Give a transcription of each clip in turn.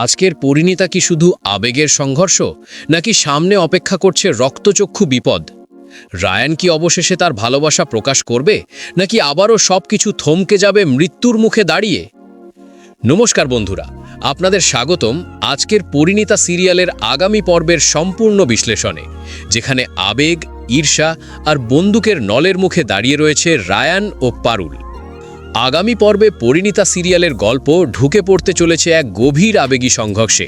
আজকের পরিণীতা কি শুধু আবেগের সংঘর্ষ নাকি সামনে অপেক্ষা করছে রক্তচক্ষু বিপদ? রায়ান কি অবশেষে তার ভালোবাসা প্রকাশ করবে নাকি আবারও সবকিছু থমকে যাবে মৃত্যুর মুখে দাঁড়িয়ে? নমস্কার বন্ধুরা, আপনাদের স্বাগতম আজকের পরিণীতা সিরিয়ালের আগামী পর্বের সম্পূর্ণ বিশ্লেষণে, যেখানে আবেগ, ঈর্ষা আর বন্দুকের নলের মুখে দাঁড়িয়ে রয়েছে রায়ান ও পারুল। আগামী পর্বে পরিণীতা সিরিয়ালের গল্প ঢুকে পড়তে চলেছে এক গভীর আবেগী সংঘর্ষে।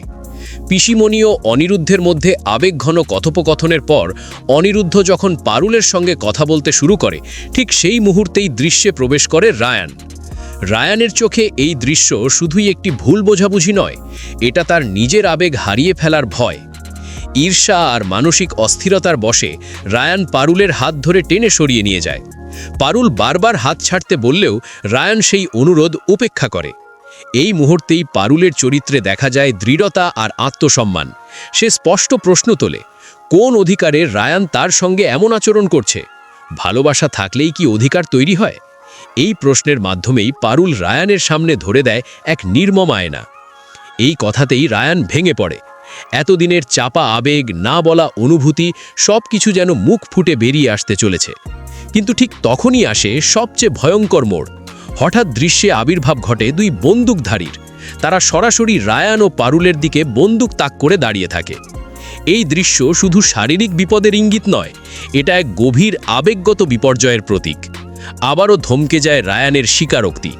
পিসিমণি ও অনিরুদ্ধের মধ্যে আবেগঘন কথোপকথনের পর অনিরুদ্ধ যখন পারুলের সঙ্গে কথা বলতে শুরু করে, ঠিক সেই মুহূর্তেই দৃশ্যে প্রবেশ করে রায়ান। রায়ানের চোখে এই দৃশ্য শুধুই একটি ভুল বোঝাবুঝি নয়, এটা তার নিজের আবেগ হারিয়ে ফেলার ভয়। ঈর্ষা আর মানসিক অস্থিরতার বশে রায়ান পারুলের হাত ধরে টেনে সরিয়ে নিয়ে যায়। পারুল বারবার হাত ছাড়তে বললেও রায়ান সেই অনুরোধ উপেক্ষা করে। এই মুহূর্তেই পারুলের চরিত্রে দেখা যায় দৃঢ়তা আর আত্মসম্মান। সে স্পষ্ট প্রশ্ন তোলে, কোন অধিকারে রায়ান তার সঙ্গে এমন আচরণ করছে? ভালোবাসা থাকলেই কি অধিকার তৈরি হয়? এই প্রশ্নের মাধ্যমেই পারুল রায়ানের সামনে ধরে দেয় এক নির্মম আয়না। এই কথাতেই রায়ান ভেঙে পড়ে। এতদিনের চাপা আবেগ, না বলা অনুভূতি, সব কিছু যেন মুখ ফুটে বেরিয়ে আসতে চলেছে। কিন্তু ঠিক তখনই আসে সবচেয়ে ভয়ঙ্কর মোড়। হঠাৎ দৃশ্যে আবির্ভাব ঘটে দুই বন্দুকধারীর। তারা সরাসরি রায়ান ও পারুলের দিকে বন্দুক তাক করে দাঁড়িয়ে থাকে। এই দৃশ্য শুধু শারীরিক বিপদের ইঙ্গিত নয়, এটা এক গভীর আবেগগত বিপর্যয়ের প্রতীক। আবারও থমকে যায় রায়ানের স্বীকারোক্তি।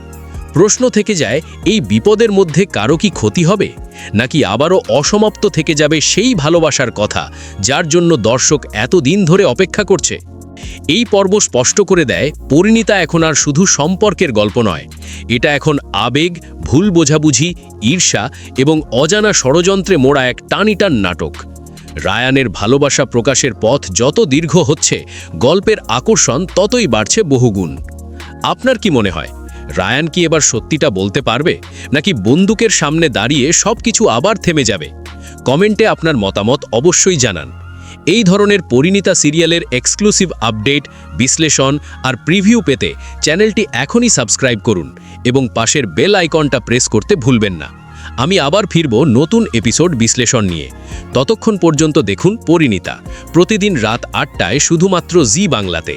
প্রশ্ন থেকে যায়, এই বিপদের মধ্যে কারো কি ক্ষতি হবে, নাকি আবারও অসমাপ্ত থেকে যাবে সেই ভালোবাসার কথা যার জন্য দর্শক এতদিন ধরে অপেক্ষা করছে? এই পর্ব স্পষ্ট করে দেয়, পরিণীতা এখন আর শুধু সম্পর্কের গল্প নয়, এটা এখন আবেগ, ভুল বোঝাবুঝি, ঈর্ষা এবং অজানা ষড়যন্ত্রে মোড়া এক টানিটান নাটক। রায়ানের ভালোবাসা প্রকাশের পথ যত দীর্ঘ হচ্ছে, গল্পের আকর্ষণ ততই বাড়ছে বহুগুণ। আপনার কি মনে হয়, রায়ান কি এবার সত্যিটা বলতে পারবে, নাকি বন্দুকের সামনে দাঁড়িয়ে সবকিছু আবার থেমে যাবে? কমেন্টে আপনার মতামত অবশ্যই জানান। এই ধরনের পরিণীতা সিরিয়ালের এক্সক্লুসিভ আপডেট, বিশ্লেষণ আর প্রিভিউ পেতে চ্যানেলটি এখনই সাবস্ক্রাইব করুন এবং পাশের বেল আইকনটা প্রেস করতে ভুলবেন না। আমি আবার ফিরব নতুন এপিসোড বিশ্লেষণ নিয়ে। ততক্ষণ পর্যন্ত দেখুন পরিণীতা, প্রতিদিন রাত ৮টায় শুধুমাত্র জি বাংলাতে।